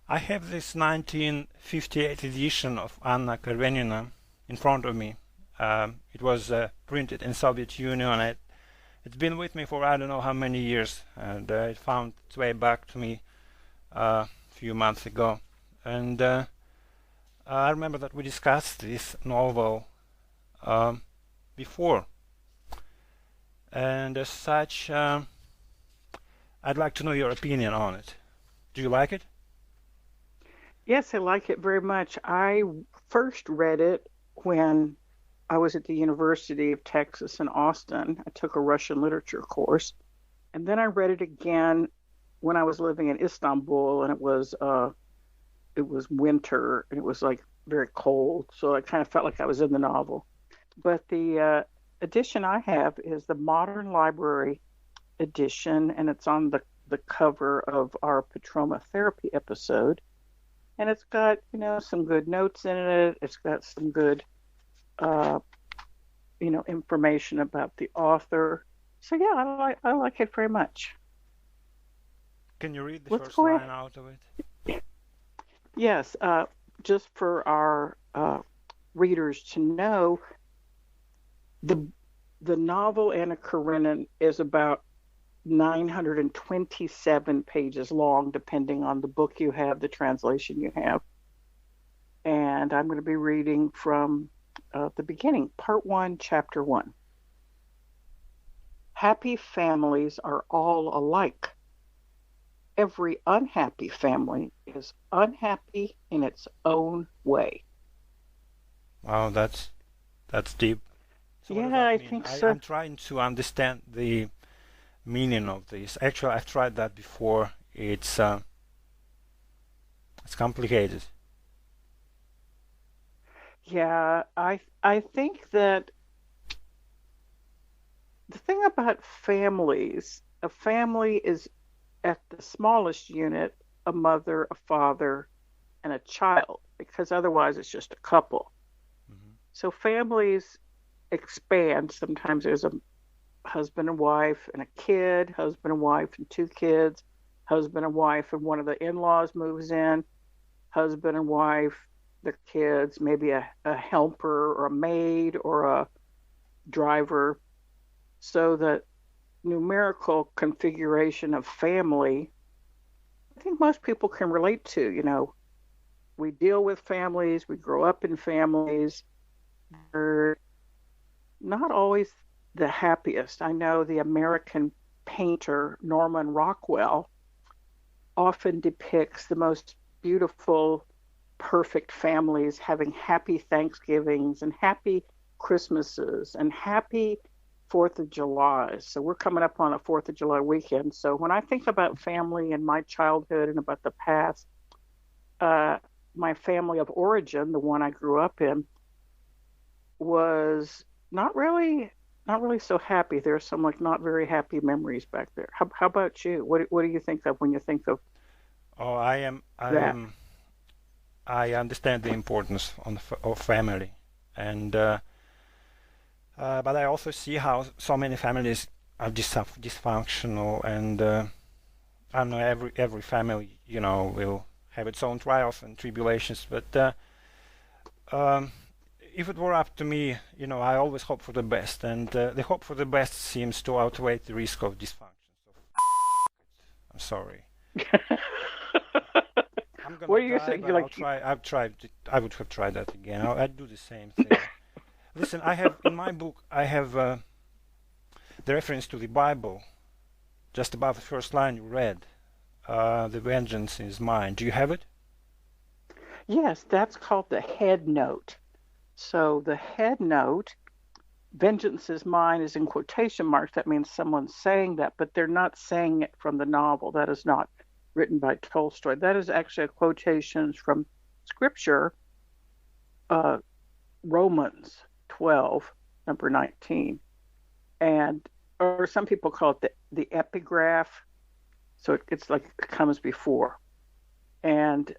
I have this 1958 edition of Anna Karenina in front of me. It was printed in Soviet Union. It's been with me for I don't know how many years, and it found its way back to me a few months ago. And I remember that we discussed this novel um, before, and as such, I'd like to know your opinion on it. Do you like it? Yes, I like it very much. I first read it when I was at the University of Texas in Austin. I took a Russian literature course, and then I read it again when I was living in Istanbul, and it was winter, and it was like very cold, so I kind of felt like I was in the novel. But the edition I have is the Modern Library edition, and it's on the cover of our Patroma therapy episode. And it's got, some good notes in it. It's got some good, uh, information about the author. So yeah, I like it very much. Can you read the Let's first go line ahead. out of it? Yes, just for our readers to know, the the novel Anna Karenina is about 927 pages long, depending on the book you have, the translation you have. And I'm going to be reading from the beginning, Part 1, Chapter 1. Happy families are all alike. Every unhappy family is unhappy in its own way. Wow, that's deep. So what does Yeah, that I mean? think so. I'm trying to understand the meaning of this. Actually, I've tried that before. It's complicated. Yeah, I think that the thing about families, a family is at the smallest unit a mother, a father, and a child, because otherwise it's just a couple. Hmm. So families expand. Sometimes there's a husband and wife and a kid, husband and wife and two kids, husband and wife, and one of the in laws moves in, husband and wife, their kids, maybe a helper or a maid or a driver. So the numerical configuration of family, I think most people can relate to. We deal with families, we grow up in families. They're not always the happiest. I know the American painter Norman Rockwell often depicts the most beautiful, perfect families having happy Thanksgivings and happy Christmases and happy Fourth of July. So we're coming up on a Fourth of July weekend. So when I think about family and my childhood and about the past, uh, my family of origin, the one I grew up in, was not really not really so happy. There's some like not very happy memories back there. How about you? What do you think of when you think of Oh, I am. I that? am. I understand the importance of family, and but I also see how so many families are dysfunctional, and I don't know every family, will have its own trials and tribulations. But um, if it were up to me, I always hope for the best, and the hope for the best seems to outweigh the risk of dysfunction. So I'm sorry. I'm What gonna do you die, think? but You I'll like try. I've tried. I would have tried that again. I'd do the same thing. Listen, I have in my book. I have the reference to the Bible just above the first line you read. The vengeance is mine. Do you have it? yes, that's called the head note. So the head note, vengeance is mine, is in quotation marks. That means someone's saying that, but they're not saying it from the novel. That is not written by Tolstoy. That is actually a quotation from scripture, uh, Romans 12, number 19. And, or some people call it the epigraph. So it's like it comes before. And,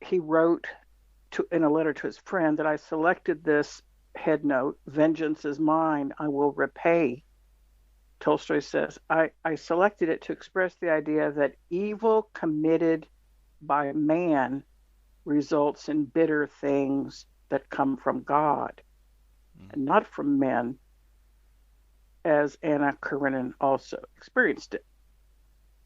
he wrote in a letter to his friend that I selected this head note, vengeance is mine, I will repay. Tolstoy says, I selected it to express the idea that evil committed by man results in bitter things that come from God Mm. and not from men, as Anna Karenina also experienced it.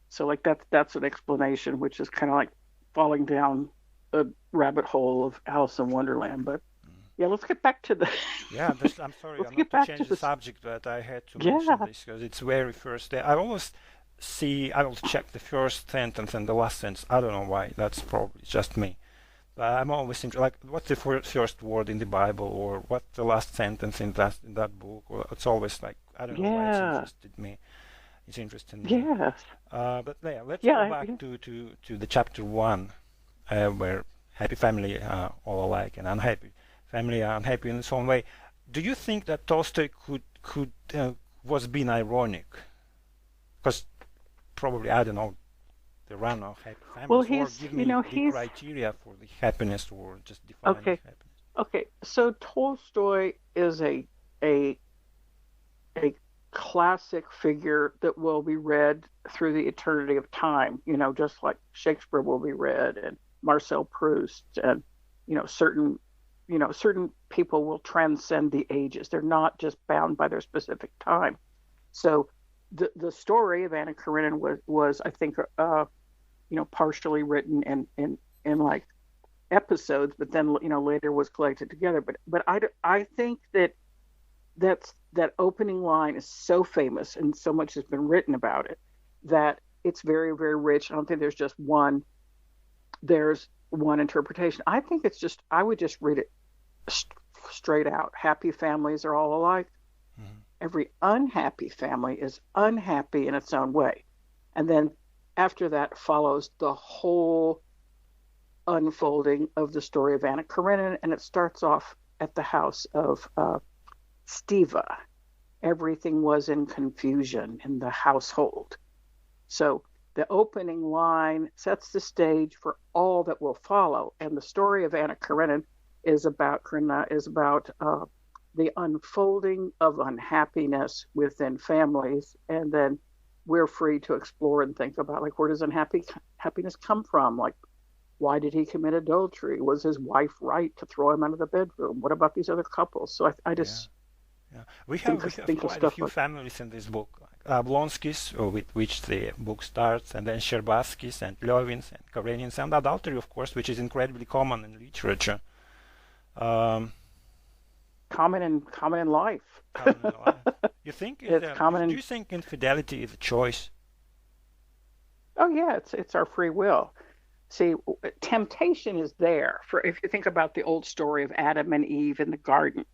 So like that's an explanation, which is kind of like falling down a rabbit hole of Alice in Wonderland. But Mm. yeah, let's get back to the Yeah, I'm sorry, let's I'm not get to back to change the this. subject, but I had to mention Yeah, this because it's very first. I always I will check the first sentence and the last sentence. I don't know why. That's probably just me. But I'm always interested, like, what's the first word in the Bible, or what's the last sentence in that book? Or it's always like, I don't know why it's yeah, interested me. It's interesting me. yes, But yeah, let's go yeah, back yeah. to the chapter one, where happy family are all alike and unhappy family are unhappy in its own way. Do you think that Tolstoy could was being ironic? Because probably, I don't know, there are no happy Well, families, or he's give you me know the he's criteria for the happiness, or just defining okay. happiness. Okay, so Tolstoy is a a classic figure that will be read through the eternity of time, just like Shakespeare will be read and Marcel Proust and certain certain people will transcend the ages. They're not just bound by their specific time. So the story of Anna Karenina was I think partially written in like episodes, but then later was collected together. But I think that opening line is so famous and so much has been written about it that it's very, very rich. I don't think there's one interpretation. I think I would just read it straight out. Happy families are all alike. Mhm. Every unhappy family is unhappy in its own way. And then after that follows the whole unfolding of the story of Anna Karenina, and it starts off at the house of Stiva. Everything was in confusion in the household. So the opening line sets the stage for all that will follow. And the story of Anna Karenina is about the unfolding of unhappiness within families, and then we're free to explore and think about like where does happiness come from? Like why did he commit adultery? Was his wife right to throw him out of the bedroom? What about these other couples? So I Yeah. just Yeah, think we of have think of quite a stuff few like families in this book, like Oblonskis, with which the book starts, and then Sherbatskis and Levins and Karenins, and adultery, of course, which is incredibly common in literature. Um, common in life. Common in life. You think It's common do in you think infidelity is a choice? oh yeah, it's our free will. See, temptation is there for if you think about the old story of Adam and Eve in the garden.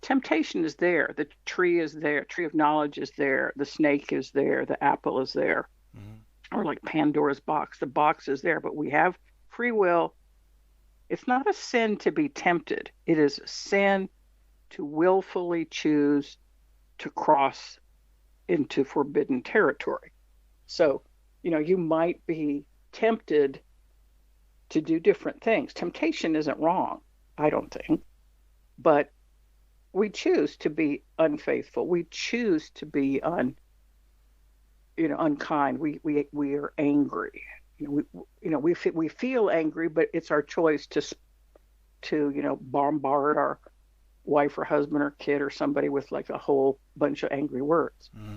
Temptation is there. The tree is there. Tree of knowledge is there. The snake is there. The apple is there. Hmm. Or like Pandora's box. The box is there, but we have free will. It's not a sin to be tempted. It is a sin to willfully choose to cross into forbidden territory. So, you might be tempted to do different things. Temptation isn't wrong, I don't think, but we choose to be unfaithful. We choose to be unkind. We are angry. We feel angry, but it's our choice to bombard our wife or husband or kid or somebody with like a whole bunch of angry words. Hmm.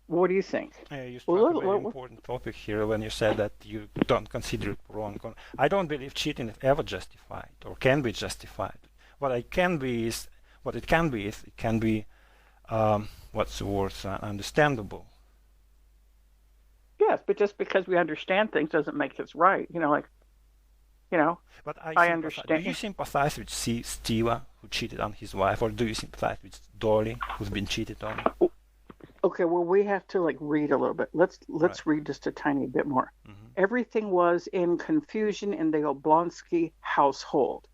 What do you think? You struck a very Well, important topic here when you said that you don't consider it wrong. I don't believe cheating is ever justified or can be justified. What it can be is it can be what's the word, understandable. yes, but just because we understand things doesn't make us right. You know, But I do you understand. sympathize with Steva, who cheated on his wife, or do you sympathize with Dolly, who's been cheated on? Okay, well, we have to like read a little bit. Let's Right. let's read just a tiny bit more. Hmm. Everything was in confusion in the Oblonsky household.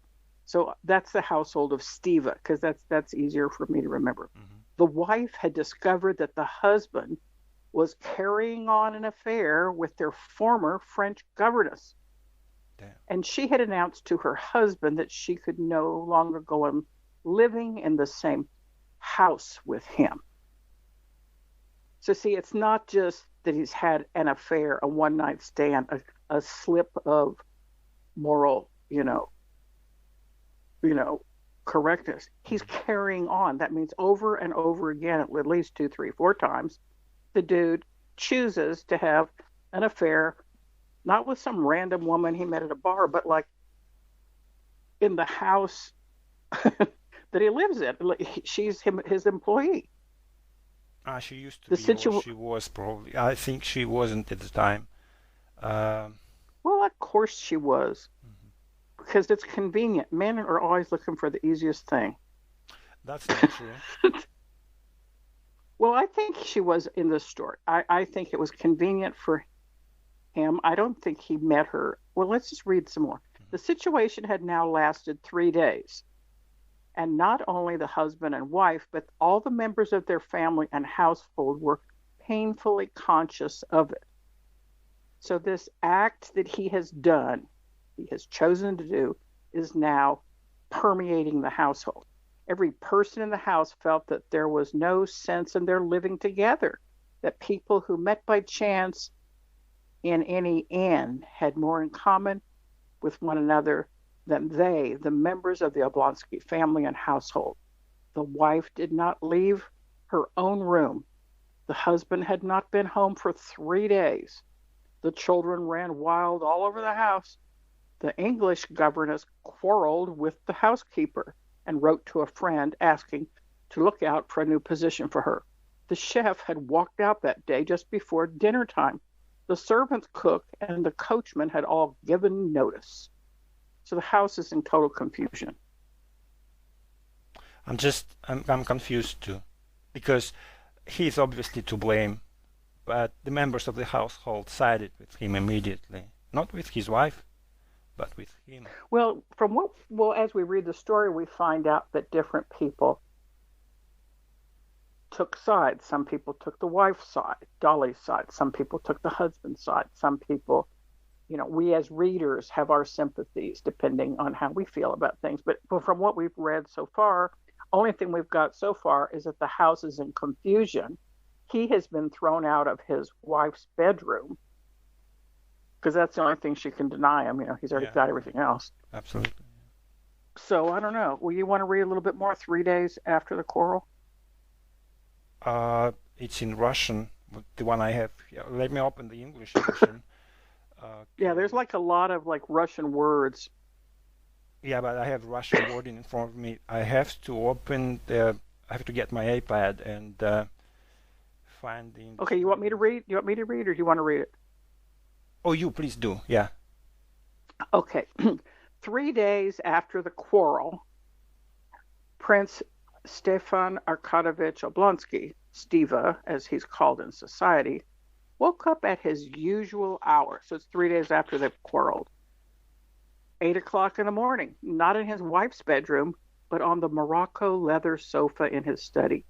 So that's the household of Stiva, because that's easier for me to remember. Hmm. The wife had discovered that the husband was carrying on an affair with their former French governess. Damn. And she had announced to her husband that she could no longer go on living in the same house with him. So see, it's not just that he's had an affair, a one night stand, a slip of moral, you know, correctness. He's carrying on. That means over and over again, at least two, three, four times, the dude chooses to have an affair, not with some random woman he met at a bar, but like in the house that he lives in. She's his employee. She used to The be, or situ she was probably. I think she wasn't at the time. Um, Well, of course she was, mhm. because it's convenient. Men are always looking for the easiest thing. That's not true. Well, I think she was in this story. I think it was convenient for him. I don't think he met her. Well, let's just read some more. Mhm. The situation had now lasted 3 days, and not only the husband and wife, but all the members of their family and household were painfully conscious of it. So, this act that he has done, he has chosen to do, is now permeating the household. Every person in the house felt that there was no sense in their living together, that people who met by chance in any inn had more in common with one another than they, the members of the Oblonsky family and household. The wife did not leave her own room. The husband had not been home for 3 days. The children ran wild all over the house. The English governess quarreled with the housekeeper and wrote to a friend asking to look out for a new position for her. The chef had walked out that day just before dinner time. The servants, cook, and the coachman had all given notice. So the house is in total confusion. I'm confused too, because he's obviously to blame, but the members of the household sided with him immediately, not with his wife, but with him. As we read the story, we find out that different people took sides. Some people took the wife's side, Dolly's side. Some people took the husband's side. Some people, we as readers have our sympathies depending on how we feel about things. But from what we've read so far, only thing we've got so far is that the house is in confusion. He has been thrown out of his wife's bedroom because that's the only thing she can deny him. He's already Yeah, got everything else. absolutely. So I don't know. Well, you want to read a little bit more? 3 days after the quarrel? It's in Russian, the one I have here. Let me open the English version. Yeah, there's Okay. like a lot of like Russian words. Yeah, but I have Russian wording in front of me. I have to get my iPad and find the English Okay, you want me to wording. read? You want me to read, or do you want to read it? Oh, you please do. Yeah. Okay. 3 days after the quarrel, Prince Stefan Arkadovich Oblonsky, Steva, as he's called in society, woke up at his usual hour. So it's 3 days after they've quarreled. 8 o'clock in the morning, not in his wife's bedroom, but on the Morocco leather sofa in his study.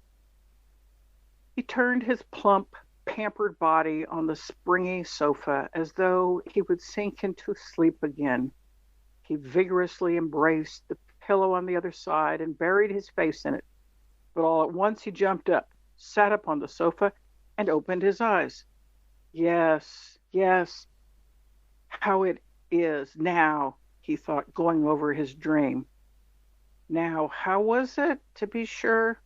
He turned his plump, pampered body on the springy sofa as though he would sink into sleep again. He vigorously embraced the pillow on the other side and buried his face in it. But all at once he jumped up, sat up on the sofa, and opened his eyes. Yes, yes, how it is now, he thought, going over his dream. Now, how was it, to be sure?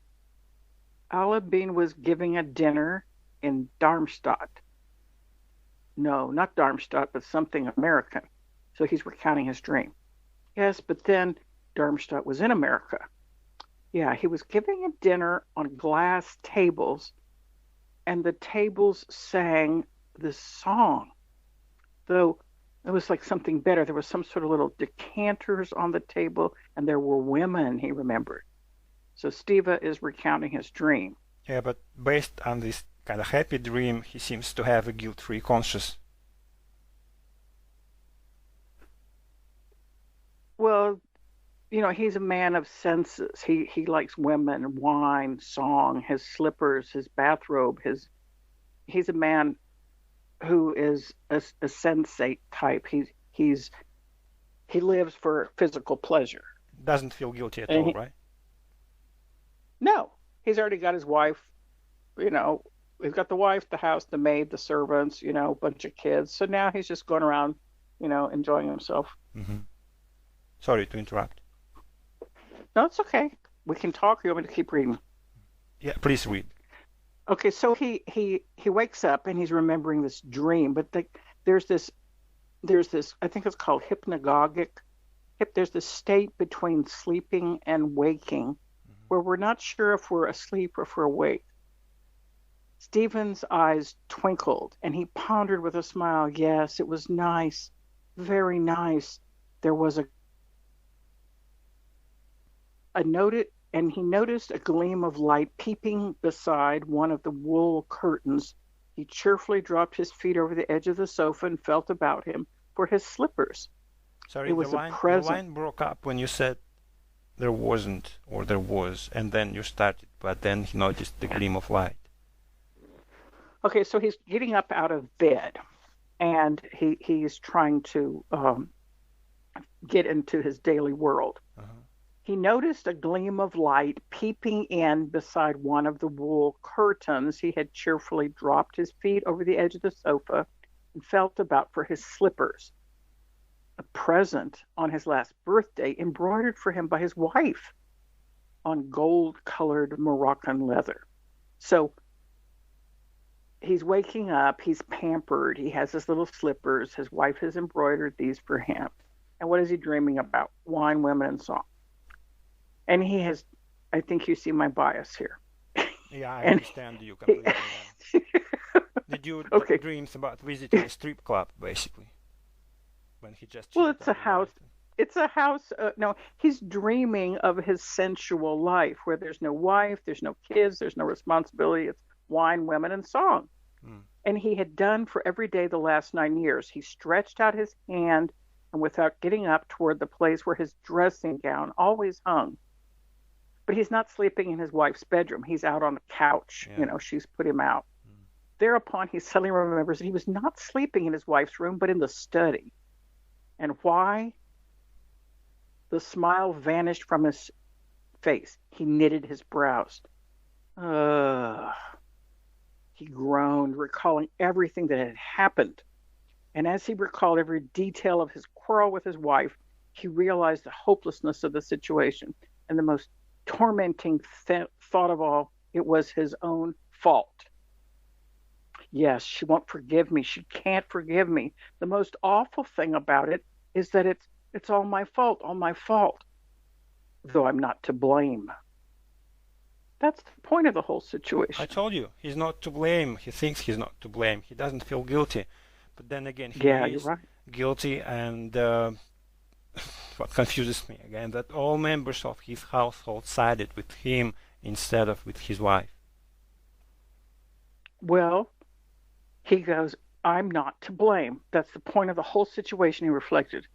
Alabine was giving a dinner in Darmstadt. No, not Darmstadt, but something American. So he's recounting his dream. Yes, but then Darmstadt was in America. Yeah, he was giving a dinner on glass tables, and the tables sang this song. Though it was like something better. There was some sort of little decanters on the table, and there were women, he remembered. So Steva is recounting his dream. Yeah, but based on this kind of happy dream, he seems to have a guilt-free conscience. Well, he's a man of senses. He likes women, wine, song, his slippers, his bathrobe. He's a man who is a sensate type. He lives for physical pleasure. Doesn't feel guilty at And all, he, right? no, he's already got his wife, you know, We've got the wife, the house, the maid, the servants, a bunch of kids. So now he's just going around, enjoying himself. Hmm. Sorry to interrupt. No, it's okay. We can talk. You want me to keep reading? Yeah, please read. Okay, so he wakes up and he's remembering this dream, but there's this there's this I think it's called hypnagogic. There's this state between sleeping and waking where we're not sure if we're asleep or if we're awake. Stephen's eyes twinkled and he pondered with a smile. Yes, it was nice, very nice. There was a noted and he noticed a gleam of light peeping beside one of the wool curtains. He cheerfully dropped his feet over the edge of the sofa and felt about him for his slippers. Sorry, It the was a line present. broke up when you said there wasn't or there was, and then you started, but then he noticed the gleam of light. Okay, so he's getting up out of bed and he's trying to get into his daily world. Uh-huh. He noticed a gleam of light peeping in beside one of the wool curtains. He had cheerfully dropped his feet over the edge of the sofa and felt about for his slippers, a present on his last birthday embroidered for him by his wife on gold-colored Moroccan leather. So he's waking up, he's pampered, he has his little slippers, his wife has embroidered these for him. And what is he dreaming about? Wine, women, and song. And he has, I think you see my bias here. Yeah, I And understand you completely. Did you okay, dreams about visiting a strip club, basically, when he just well, cheated it's on a the house. wife? It's a house. No, he's dreaming of his sensual life where there's no wife, there's no kids, there's no responsibility. It's wine, women, and song. Mm. And he had done for every day the last 9 years. He stretched out his hand and without getting up toward the place where his dressing gown always hung. But he's not sleeping in his wife's bedroom. He's out on the couch. Yeah. She's put him out. Mm. Thereupon, he suddenly remembers that he was not sleeping in his wife's room, but in the study. And why? The smile vanished from his face. He knitted his brows. Ugh. He groaned, recalling everything that had happened. And as he recalled every detail of his quarrel with his wife, he realized the hopelessness of the situation. And the most tormenting thought of all, it was his own fault. Yes, she won't forgive me. She can't forgive me. The most awful thing about it is that it's all my fault, though I'm not to blame. That's the point of the whole I situation. told you, he's not to blame. He thinks he's not to blame. He doesn't feel guilty. But then again, Yeah, he you're is right. guilty, and what confuses me again, that all members of his household sided with him instead of with his wife. Well, he goes, I'm not to blame. That's the point of the whole situation, he reflected.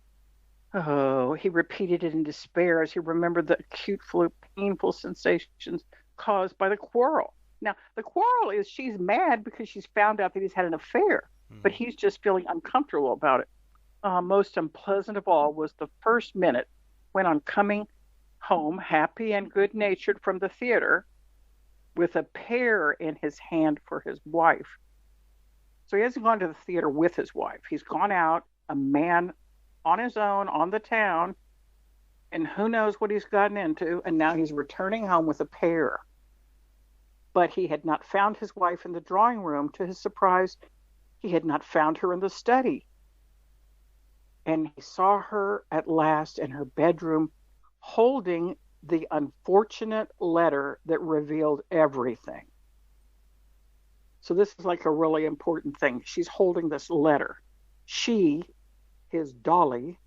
Oh, he repeated it in despair as he remembered the acute flu, painful sensations caused by the quarrel. Now, the quarrel is she's mad because she's found out that he's had an affair, but Mm-hmm. he's just feeling uncomfortable about it. Most unpleasant of all was the first minute when, on coming home, happy and good natured from the theater, with a pear in his hand for his wife. So he hasn't gone to the theater with his wife. He's gone out, a man on his own, on the town, and who knows what he's gotten into. And now he's returning home with a pear. But he had not found his wife in the drawing room. To his surprise, he had not found her in the study. And he saw her at last in her bedroom holding the unfortunate letter that revealed everything. So this is like a really important thing. She's holding this letter. She, his Dolly,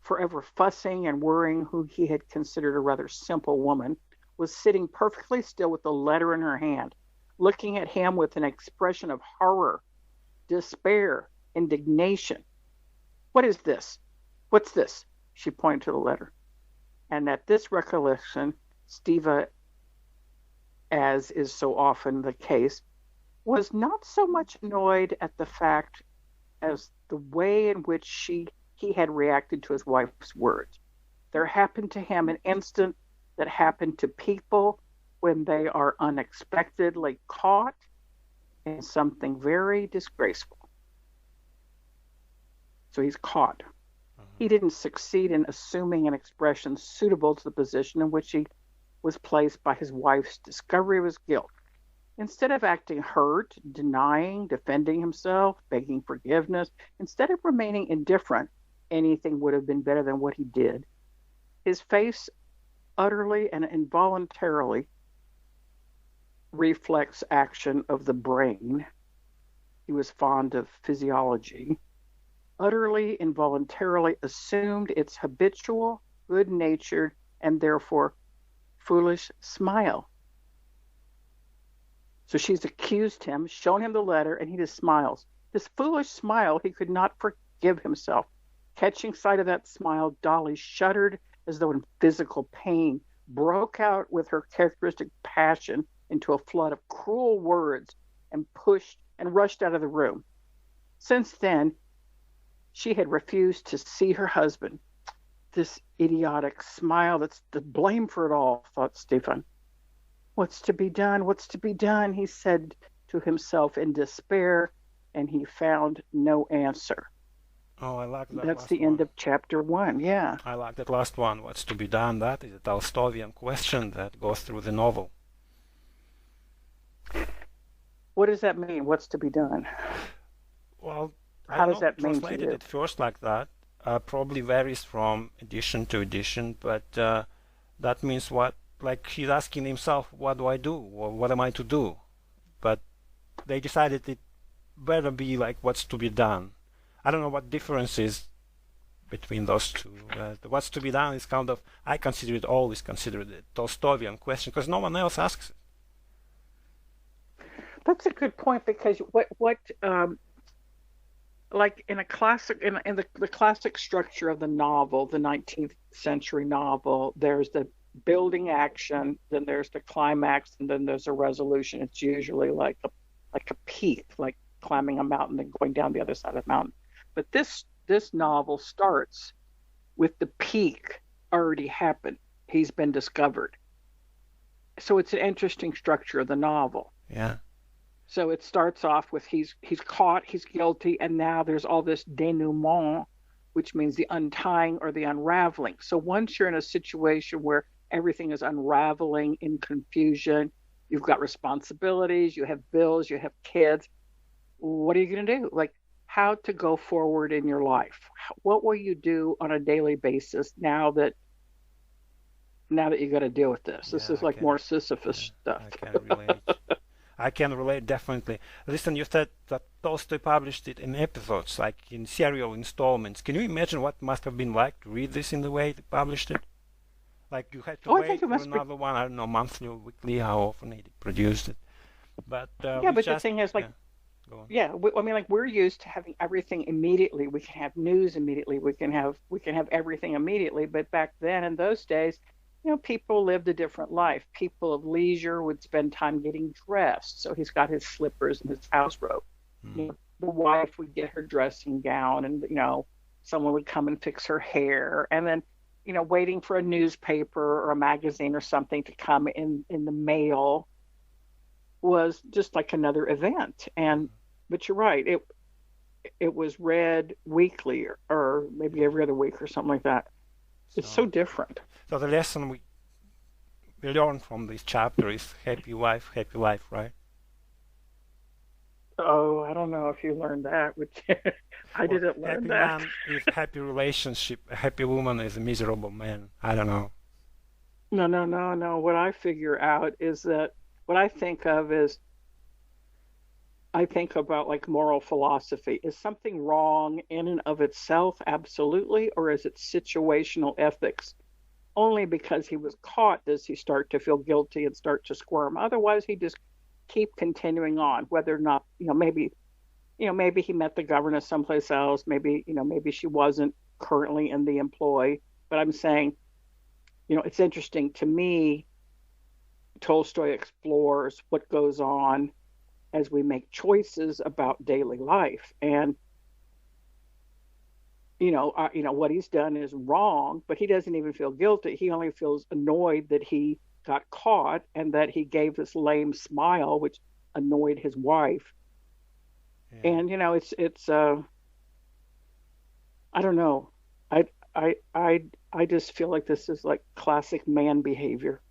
forever fussing and worrying who he had considered a rather simple woman, was sitting perfectly still with the letter in her hand, looking at him with an expression of horror, despair, indignation. What is this? What's this? She pointed to the letter. And at this recollection, Steva, as is so often the case, was not so much annoyed at the fact as the way in which he had reacted to his wife's words. There happened to him an instant that happened to people when they are unexpectedly caught in something very disgraceful. So he's caught. He didn't succeed in assuming an expression suitable to the position in which he was placed by his wife's discovery of his guilt. Instead of acting hurt, denying, defending himself, begging forgiveness, instead of remaining indifferent, anything would have been better than what he did. His face utterly and involuntarily reflects action of the brain. He was fond of physiology. Utterly, involuntarily assumed its habitual, good-natured, and therefore foolish smile. So she's accused him, shown him the letter, and he just smiles. This foolish smile, he could not forgive himself. Catching sight of that smile, Dolly shuddered as though in physical pain, broke out with her characteristic passion into a flood of cruel words, and pushed and rushed out of the room. Since then, she had refused to see her husband. This idiotic smile, that's the blame for it all, thought Stephen. What's to be done? What's to be done? He said to himself in despair, and he found no answer. Oh, I like that. That's the end of chapter 1. Yeah. I like that last one. What's to be done? That is a Tolstoyan question that goes through the novel. What does that mean? What's to be done? Well, how does that mean to you? Translated at first like that. Probably varies from edition to edition, but that means what? Like he's asking himself, what do I do? Or what am I to do? But they decided it better be like what's to be done. I don't know what difference is between those two. What's to be done is kind of, I always consider it a Tolstoyan question because no one else asks it. That's a good point because like in a classic, in the classic structure of the novel, the 19th century novel, there's the building action, then there's the climax, and then there's a resolution. It's usually like a peak, like climbing a mountain and going down the other side of the mountain. But this novel starts with the peak already happened. He's been discovered. So it's an interesting structure of the novel. Yeah. So it starts off with he's caught, he's guilty, and now there's all this denouement, which means the untying or the unraveling. So once you're in a situation where everything is unraveling in confusion, you've got responsibilities, you have bills, you have kids, what are you going to do? Like how to go forward in your life. What will you do on a daily basis now that you got to deal with this? This is like more Sisyphus stuff. I can relate definitely. Listen, you said that Tolstoy published it in episodes, like in serial installments. Can you imagine what must have been like to read this in the way they published it? Like you had to wait for another one, I don't know, monthly or weekly, how often he produced it. But the thing is, like, I mean, like we're used to having everything immediately. We can have news immediately. We can have everything immediately. But back then, in those days, people lived a different life. People of leisure would spend time getting dressed. So he's got his slippers and his house robe. The wife would get her dressing gown, and someone would come and fix her hair, and then waiting for a newspaper or a magazine or something to come in the mail was just like another event. But you're right, it was read weekly or maybe every other week or something like that. It's so different. So the lesson we learn from this chapter is happy wife, happy life, right? Oh, I don't know if you learned that, which I didn't learn that. Happy man is happy relationship. A happy woman is a miserable man. I don't know. No. What I figure out is that what I think of is I think about like moral philosophy. Is something wrong in and of itself? Absolutely. Or is it situational ethics? Only because he was caught does he start to feel guilty and start to squirm. Otherwise, he just keep continuing on, whether or not, maybe he met the governess someplace else. Maybe she wasn't currently in the employ. But I'm saying, it's interesting to me. Tolstoy explores what goes on as we make choices about daily life, and what he's done is wrong, but he doesn't even feel guilty. He only feels annoyed that he got caught and that he gave this lame smile, which annoyed his wife. Yeah. And it's I don't know. I I I I just feel like this is like classic man behavior.